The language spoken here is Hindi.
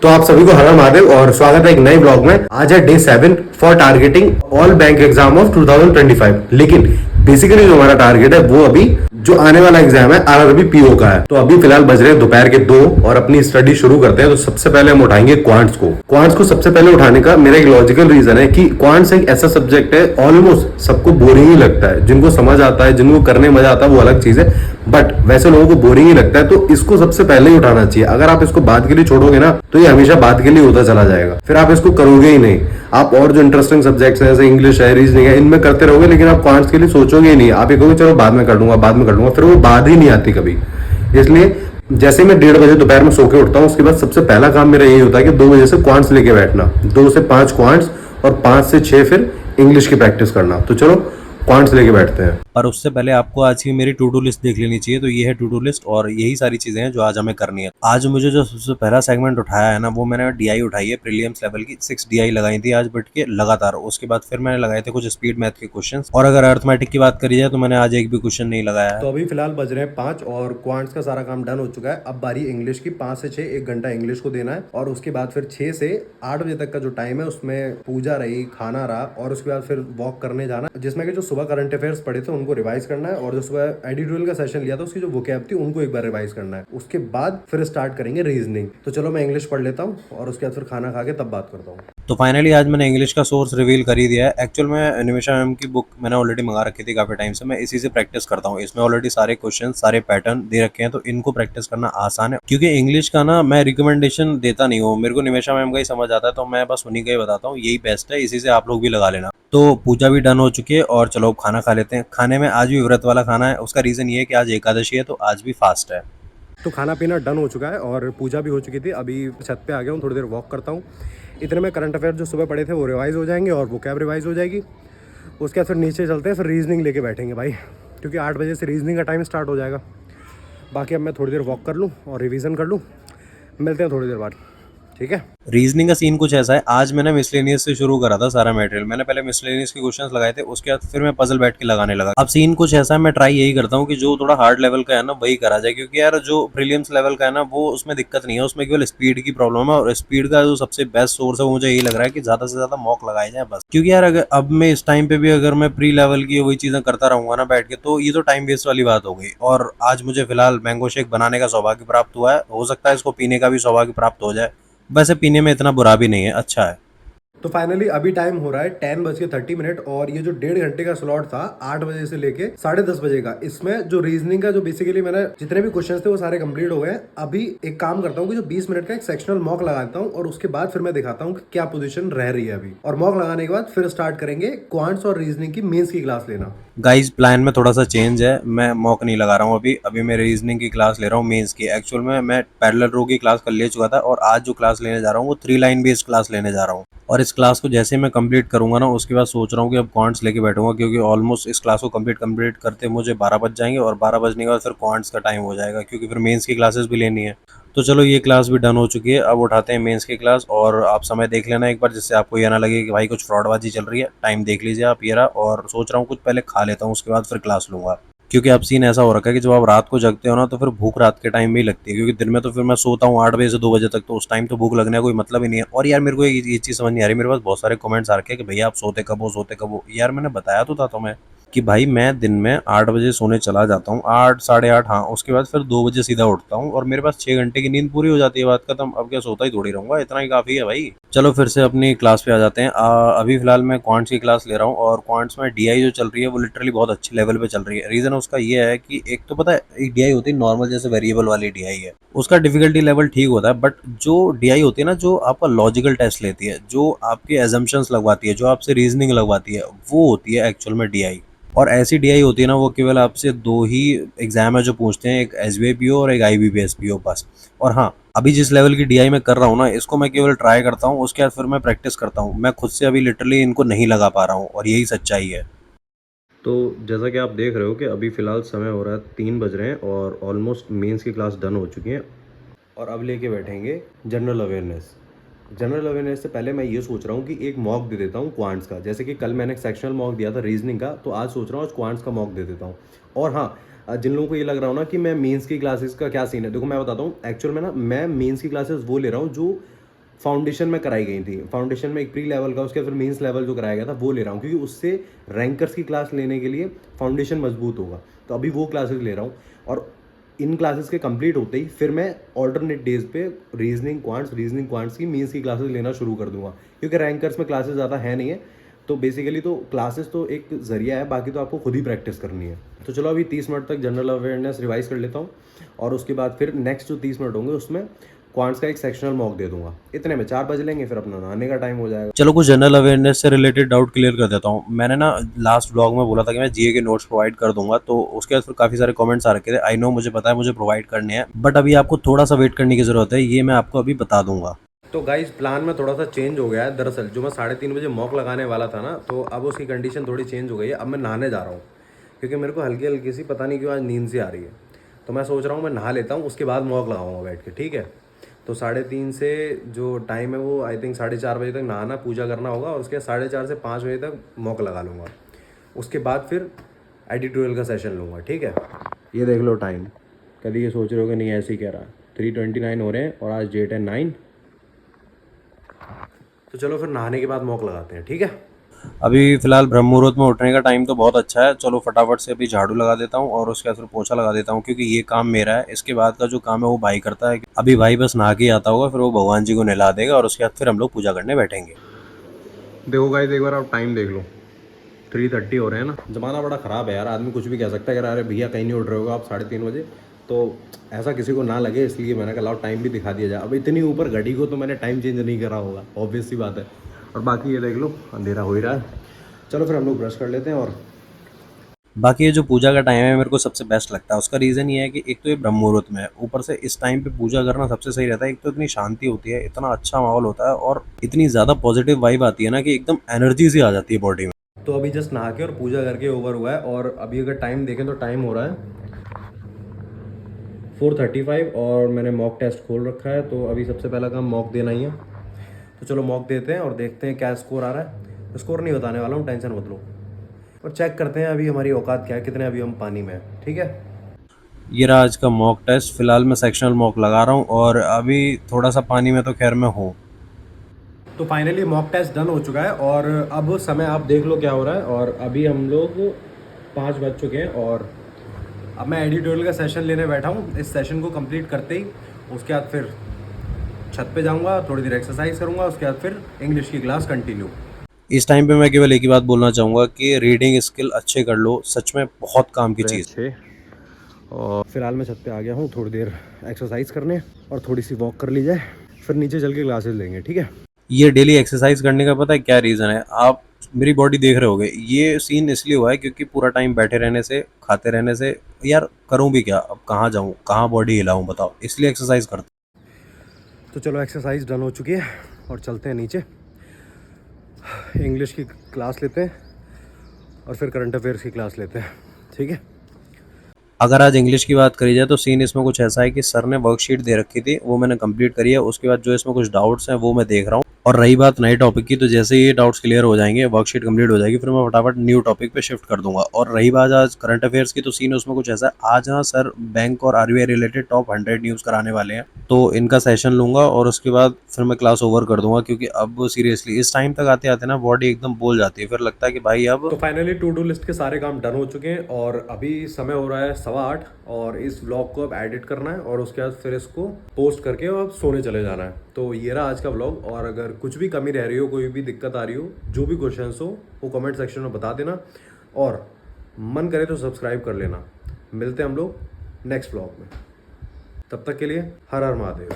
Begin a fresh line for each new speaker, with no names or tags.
तो आप सभी को हर हर महादेव और स्वागत है एक नए ब्लॉग में। आज है day 7 for targeting all bank exam of 2025। लेकिन बेसिकली जो हमारा टारगेट है वो अभी जो आने वाला एग्जाम है आरआरबी पीओ का है। तो अभी फिलहाल बज रहे हैं दोपहर के 2 और अपनी स्टडी शुरू करते हैं। तो सबसे पहले हम उठाएंगे क्वांट्स को। क्वांट्स को सबसे पहले उठाने का मेरा एक लॉजिकल रीजन है कि क्वांट्स एक ऐसा सब्जेक्ट है ऑलमोस्ट सबको बोरिंग ही लगता है। जिनको समझ आता है, जिनको करने मजा आता है वो अलग चीज है, बट वैसे लोगों को बोरिंग ही लगता है। तो इसको सबसे पहले ही उठाना चाहिए। अगर आप इसको बाद के लिए छोड़ोगे ना तो ये हमेशा बाद के लिए होता चला जाएगा, फिर आप इसको करोगे ही नहीं। आप और जो इंटरेस्टिंग सब्जेक्ट्स हैं जैसे इंग्लिश है, रीजनिंग है, इनमें करते रहोगे, लेकिन आप क्वांट्स के लिए सोचोगे ही नहीं। आप ये कहोगे चलो बाद में कर लूंगा, बाद में कर लूंगा, फिर वो बाद ही नहीं आती कभी। इसलिए जैसे मैं 1:30 बजे दोपहर में सो के उठता हूँ, उसके बाद सबसे पहला काम मेरा यही होता है कि 2 बजे से क्वांट्स लेके बैठना, 2 से 5 क्वांट्स और 5 से 6 फिर इंग्लिश की प्रैक्टिस करना। तो चलो क्वांट्स लेके बैठते हैं।
पर उससे पहले आपको आज की मेरी टू डू लिस्ट देख लेनी चाहिए। तो ये है टू डू लिस्ट और यही सारी चीजें हैं जो आज हमें करनी है। आज मुझे जो सबसे पहला सेगमेंट उठाया है ना, वो मैंने डीआई उठाई है, प्रीलिम्स लेवल की 6 डीआई लगाई थी आज बैठ के लगातार। उसके बाद फिर मैंने लगाए थे कुछ स्पीड मैथ के क्वेश्चंस, और अगर अर्थमेटिक की बात करी जाए तो मैंने आज एक भी क्वेश्चन नहीं लगाया है।
तो अभी फिलहाल बज रहे हैं 5 और क्वांट्स का सारा काम डन हो चुका है। अब बारी इंग्लिश की। 5 से 6 1 घंटा इंग्लिश को देना है, और उसके बाद फिर 6 से 8 बजे तक का जो टाइम है उसमें पूजा रही, खाना रहा, और उसके बाद फिर वॉक करने जाना, जिसमें कि जो सुबह करंट अफेयर्स पढ़े थे उनको रिवाइज करना है, और जो सुबह एडिटोरियल का सेशन लिया था उसकी जो वोकैब थी उनको एक बार रिवाइज करना है। उसके बाद फिर स्टार्ट करेंगे रीजनिंग। तो चलो मैं इंग्लिश पढ़ लेता हूँ और उसके बाद फिर खाना खा के तब बात करता हूँ।
तो फाइनली आज मैंने इंग्लिश का सोर्स रिवील कर ही दिया है। एक्चुअल में निमिषा मैम की बुक मैंने ऑलरेडी मंगा रखी थी काफी टाइम से। मैं इसी से प्रैक्टिस करता हूँ। इसमें ऑलरेडी सारे क्वेश्चन, सारे पैटर्न दे रखे हैं, तो इनको प्रैक्टिस करना आसान है। क्योंकि इंग्लिश का ना मैं रिकमेंडेशन देता नहीं हूँ, मेरे को निमिषा मैम का ही समझ आता है, तो मैं बस उन्हीं का ही बताता हूँ। यही बेस्ट है, इसी से आप लोग भी लगा लेना। तो पूजा भी डन हो चुकी है और चलो खाना खा लेते हैं। खाने में आज भी व्रत वाला खाना है। उसका रीजन ये है कि आज एकादशी है, तो आज भी फास्ट है।
तो खाना पीना डन हो चुका है और पूजा भी हो चुकी थी। अभी छत पे आ गया हूँ, थोड़ी देर वॉक करता हूँ। इतने में करंट अफेयर जो सुबह पढ़े थे वो रिवाइज हो जाएंगे और वो कैब रिवाइज हो जाएगी। उसके बाद फिर नीचे चलते हैं, फिर रीजनिंग लेके बैठेंगे भाई, क्योंकि 8 बजे से रीजनिंग का टाइम स्टार्ट हो जाएगा। बाकी अब मैं थोड़ी देर वॉक कर लूँ और रिवीजन कर लूँ। मिलते हैं थोड़ी देर बाद, ठीक है।
रीजनिंग का सीन कुछ ऐसा है, आज मैंने मिसलेनियस से शुरू करा था सारा मटेरियल। मैंने पहले मिसलेनियस के क्वेश्चंस लगाए थे, उसके बाद फिर मैं पजल बैठ के लगाने लगा। अब सीन कुछ ऐसा है, मैं ट्राई यही करता हूँ कि जो थोड़ा हार्ड लेवल का है ना वही करा जाए, क्योंकि यार जो प्रीलिम्स लेवल का है ना वो उसमें दिक्कत नहीं है, उसमें केवल स्पीड की प्रॉब्लम है। और स्पीड का जो सबसे बेस्ट सोर्स है वो मुझे यही लग रहा है कि ज्यादा से ज्यादा मॉक लगाए जाए बस। क्योंकि यार अगर अब मैं इस टाइम पे भी अगर मैं प्री लेवल की वही चीजें करता रहूंगा ना बैठ के, तो ये तो टाइम वेस्ट वाली बात हो गई। और आज मुझे फिलहाल मैंगो शेक बनाने का सौभाग्य प्राप्त हुआ है, हो सकता है इसको पीने का भी सौभाग्य प्राप्त हो जाए। वैसे पीने में इतना बुरा भी नहीं है, अच्छा है।
तो फाइनली अभी टाइम हो रहा है 10:30, और ये जो 1.5 घंटे का स्लॉट था 8 बजे से लेके 10:30 बजे का, इसमें जो रीजनिंग का जो बेसिकली मैंने जितने भी क्वेश्चंस थे वो सारे कंप्लीट हो गए। अभी एक काम करता हूँ कि जो 20 मिनट का एक सेक्शनल मॉक लगाता हूँ, और उसके बाद फिर मैं दिखाता हूँ कि क्या पोजीशन रह रही है अभी। और मॉक लगाने के बाद फिर स्टार्ट करेंगे क्वांट्स और रीजनिंग की मेंस की क्लास लेना।
गाइस प्लान में थोड़ा सा चेंज है, मैं मॉक नहीं लगा रहा हूँ अभी। अभी मैं रीजनिंग की क्लास ले रहा हूँ मेंस की। एक्चुअल में मैं पैरेलल रो की क्लास कर ले चुका था, और आज जो क्लास लेने जा रहा हूँ वो 3 लाइन बेस्ड क्लास लेने जा रहा हूँ। और इस क्लास को जैसे मैं कंप्लीट करूंगा ना, उसके बाद सोच रहा हूँ कि अब क्वांट्स लेके बैठूंगा, क्योंकि ऑलमोस्ट इस क्लास को कंप्लीट करते मुझे 12 बज जाएंगे, और 12 बजने के बाद फिर क्वांट्स का टाइम हो जाएगा, क्योंकि फिर मेंस की क्लासेस भी लेनी है। तो चलो ये क्लास भी डन हो चुकी है, अब उठाते हैं मेंस की क्लास। और आप समय देख लेना एक बार, जिससे आपको ये ना लगे कि भाई कुछ फ्रॉडबाजी चल रही है। टाइम देख लीजिए आप ये रहा, और सोच रहा हूँ कुछ पहले खा लेता हूँ, उसके बाद फिर क्लास लूंगा। क्योंकि अब सीन ऐसा हो रखा है कि जब आप रात को जगते हो ना, तो फिर भूख रात के टाइम में ही लगती है। क्योंकि दिन में तो फिर मैं सोता हूँ 8 बजे से 2 बजे तक, तो उस टाइम तो भूख लगने का कोई मतलब ही नहीं है। और यार मेरे को ये चीज़ समझ नहीं आ रही, मेरे पास बहुत सारे कमेंट्स आ रखे हैं कि भैया आप सोते कब हो। यार मैंने बताया तो था तुम्हें कि भाई मैं दिन में 8 बजे सोने चला जाता हूँ, 8 साढ़े 8, हाँ। उसके बाद फिर 2 बजे सीधा उठता हूँ, और मेरे पास 6 घंटे की नींद पूरी हो जाती है, बात खत्म। अब क्या सोता ही थोड़ी रहूंगा, इतना ही काफ़ी है भाई। चलो फिर से अपनी क्लास पे आ जाते हैं। अभी फिलहाल मैं क्वांट्स की क्लास ले रहा हूँ, और क्वांट्स में डीआई जो चल रही है वो लिटरली बहुत अच्छे लेवल पे चल रही है। रीज़न उसका ये है कि एक तो पता है, एक डीआई होती है नॉर्मल जैसे वेरिएबल वाली डीआई है, उसका डिफिकल्टी लेवल ठीक होता है। बट जो डीआई होती है ना, जो आपका लॉजिकल टेस्ट लेती है, जो आपके एजम्पशंस लगवाती है, जो आपसे रीजनिंग लगवाती है, वो होती है एक्चुअल में डीआई। और ऐसी डीआई होती है ना, वो केवल आपसे 2 ही एग्जाम है जो पूछते हैं, एक एसबीआई पीओ और एक आईबीपीएस पीओ बस। और हाँ, अभी जिस लेवल की डीआई में कर रहा हूँ ना, इसको मैं केवल ट्राई करता हूँ, उसके बाद फिर मैं प्रैक्टिस करता हूँ। मैं खुद से अभी लिटरली इनको नहीं लगा पा रहा हूँ, और यही सच्चाई है। तो जैसा कि आप देख रहे हो कि अभी फ़िलहाल समय हो रहा है 3 बज रहे हैं, और ऑलमोस्ट मेंस की क्लास डन हो चुकी है। और अब लेके बैठेंगे जनरल अवेयरनेस। जनरल अवेयरनेस से पहले मैं ये सोच रहा हूँ कि एक मॉक दे देता हूँ क्वांट्स का। जैसे कि कल मैंने एक सेक्शनल मॉक दिया था रीजनिंग का, तो आज सोच रहा हूँ आज क्वांट्स का मॉक दे देता हूँ। और हाँ, जिन लोगों को ये लग रहा हो ना कि मैं मेंस की क्लासेस का क्या सीन है, देखो मैं बताता हूँ। एक्चुअल में ना मैं मेंस की क्लासेस वो ले रहा हूँ जो
फाउंडेशन में कराई गई थी। फाउंडेशन में एक प्री लेवल का, उसके फिर मेंस लेवल जो कराया गया था वो ले रहा हूँ, क्योंकि उससे रैंकर्स की क्लास लेने के लिए फाउंडेशन मजबूत होगा। तो अभी वो क्लासेस ले रहा हूँ, और इन क्लासेस के कंप्लीट होते ही फिर मैं ऑल्टरनेट डेज पे रीजनिंग क्वांट्स की मेंस की क्लासेस लेना शुरू कर दूंगा, क्योंकि रैंकर्स में क्लासेस ज़्यादा है नहीं है। तो बेसिकली तो क्लासेस तो एक जरिया है, बाकी तो आपको खुद ही प्रैक्टिस करनी है। तो चलो अभी 30 मिनट तक जनरल अवेयरनेस रिवाइज कर लेता हूँ, और उसके बाद फिर नेक्स्ट जो 30 मिनट होंगे उसमें क्वांट्स का एक सेक्शनल मॉक दे दूंगा। इतने में 4 बज लेंगे, फिर अपना नहाने का टाइम हो जाएगा।
चलो कुछ जनरल अवेयरनेस से रिलेटेड डाउट क्लियर कर देता हूँ। मैंने ना लास्ट व्लॉग में बोला था कि मैं जीए के नोट्स प्रोवाइड कर दूंगा, तो उसके बाद फिर काफ़ी सारे कमेंट्स आ रखे थे। आई नो, मुझे पता है मुझे प्रोवाइड करने हैं, बट अभी आपको थोड़ा सा वेट करने की ज़रूरत है, ये मैं आपको अभी बता दूंगा।
तो गाइज प्लान में थोड़ा सा चेंज हो गया है। दरअसल जो मैं 3:30 बजे मॉक लगाने वाला था ना, तो अब उसकी कंडीशन थोड़ी चेंज हो गई है। अब मैं नहाने जा रहा हूँ, क्योंकि मेरे को हल्की हल्की सी पता नहीं क्यों आज नींद सी आ रही है। तो मैं सोच रहा हूँ मैं नहा लेता हूँ, उसके बाद मॉक लगाऊंगा बैठ के, ठीक है। तो 3:30 से जो टाइम है वो आई थिंक 4:30 बजे तक नहाना, पूजा करना होगा, और उसके 4:30 से 5 बजे तक मॉक लगा लूँगा। उसके बाद फिर एडिटोरियल का सेशन लूँगा, ठीक है। ये देख लो टाइम, कभी ये सोच रहे हो कि नहीं ऐसे ही कह रहा है, 3:29 हो रहे हैं, और आज डेट है 9। तो चलो फिर नहाने के बाद मॉक लगाते हैं, ठीक है।
अभी फिलहाल ब्रह्म मुहूर्त में उठने का टाइम तो बहुत अच्छा है। चलो फटाफट से अभी झाड़ू लगा देता हूँ और उसके बाद फिर पोछा लगा देता हूँ, क्योंकि ये काम मेरा है। इसके बाद का जो काम है वो भाई करता है। अभी भाई बस नहा के आता होगा, फिर वो भगवान जी को नहला देगा और उसके बाद फिर हम लोग पूजा करने बैठेंगे।
देखो गाइस, एक बार आप टाइम देख लो, 3:30 हो रहे हैं ना। ज़माना बड़ा ख़राब है यार, आदमी कुछ भी कह सकता है। अगर अरे भैया कहीं नहीं उठ रहे होगा आप 3:30 बजे, तो ऐसा किसी को ना लगे, इसलिए मैंने कहा लाओ टाइम भी दिखा दिया जाए। अब इतनी ऊपर घड़ी को तो मैंने टाइम चेंज नहीं करा होगा, ऑब्वियस सी बात है। और बाकी ये देख लो अंधेरा हो ही रहा है। चलो फिर हम लोग ब्रश कर लेते हैं। और
बाकी ये जो पूजा का टाइम है मेरे को सबसे बेस्ट लगता है। उसका रीज़न ये है कि एक तो ये ब्रह्म मुहूर्त में है, ऊपर से इस टाइम पे पूजा करना सबसे सही रहता है। एक तो इतनी शांति होती है, इतना अच्छा माहौल होता है, और इतनी ज़्यादा पॉजिटिव वाइब आती है ना कि एकदम एनर्जी सी आ जाती है बॉडी में।
तो अभी जस्ट नहा के और पूजा करके ओवर हुआ है, और अभी अगर टाइम देखें तो टाइम हो रहा है 4:35, और मैंने मॉक टेस्ट खोल रखा है। तो अभी सबसे पहला काम मॉक देना ही है। तो चलो मॉक देते हैं और देखते हैं क्या स्कोर आ रहा है। स्कोर नहीं बताने वाला हूँ, टेंशन मत लो, और चेक करते हैं अभी हमारी औकात क्या है, कितने अभी हम पानी में हैं, ठीक है।
ये रहा आज का मॉक टेस्ट। फिलहाल मैं सेक्शनल मॉक लगा रहा हूँ और अभी थोड़ा सा पानी में तो खैर मैं हूँ।
तो फाइनली मॉक टेस्ट डन हो चुका है, और अब समय आप देख लो क्या हो रहा है। और अभी हम लोग 5 बज चुके हैं, और अब मैं एडिटोरियल का सेशन लेने बैठा हूँ। इस सेशन को कंप्लीट करते ही उसके बाद फिर छत पे जाऊँगा, थोड़ी देर एक्सरसाइज करूँगा, उसके बाद फिर इंग्लिश की क्लास कंटिन्यू।
इस टाइम पे मैं केवल एक ही बात बोलना चाहूँगा कि रीडिंग स्किल अच्छे कर लो, सच में बहुत काम की चीज़।
6, और फिलहाल मैं छत पे आ गया हूँ थोड़ी देर एक्सरसाइज करने, और थोड़ी सी वॉक कर ली जाए, फिर नीचे चल के क्लासेस लेंगे, ठीक है।
ये डेली एक्सरसाइज करने का पता है क्या रीज़न है? आप मेरी बॉडी देख रहे होगे। ये सीन इसलिए हुआ है क्योंकि पूरा टाइम बैठे रहने से, खाते रहने से, यार करूँ भी क्या? अब कहाँ जाऊँ, कहाँ बॉडी हिलाऊँ बताओ? इसलिए एक्सरसाइज करता
तो चलो एक्सरसाइज डन हो चुकी है, और चलते हैं नीचे, इंग्लिश की क्लास लेते हैं, और फिर करंट अफेयर्स की क्लास लेते हैं, ठीक है।
अगर आज इंग्लिश की बात करी जाए तो सीन इसमें कुछ ऐसा है कि सर ने वर्कशीट दे रखी थी, वो मैंने कंप्लीट करी है। उसके बाद जो इसमें कुछ डाउट्स हैं वो मैं देख रहा हूँ। और रही बात नए टॉपिक की, तो जैसे ये डाउट्स क्लियर हो जाएंगे, वर्कशीट कंप्लीट हो जाएगी, फिर मैं फटाफट न्यू टॉपिक पे शिफ्ट कर दूंगा। और रही बात आज करंट अफेयर्स की, तो सीन उसमें कुछ ऐसा है, आज ना सर बैंक और आरबीआई रिलेटेड टॉप 100 न्यूज़ कराने वाले हैं, तो इनका सेशन लूंगा और उसके बाद फिर मैं क्लास ओवर कर दूंगा। क्योंकि अब सीरियसली इस टाइम तक आते आते ना बॉडी एकदम बोल जाती है, फिर लगता है कि भाई अब।
तो फाइनली टू डू लिस्ट के सारे काम डन हो चुके हैं, और अभी समय हो रहा है 8:15, और इस व्लॉग को अब एडिट करना है, और उसके बाद फिर इसको पोस्ट करके अब सोने चले जाना है। तो ये रहा आज का व्लॉग, और अगर कुछ भी कमी रह रही हो, कोई भी दिक्कत आ रही हो, जो भी क्वेश्चंस हो, वो कमेंट सेक्शन में बता देना, और मन करे तो सब्सक्राइब कर लेना। मिलते हैं हम लोग नेक्स्ट व्लॉग में, तब तक के लिए हर हर महादेव।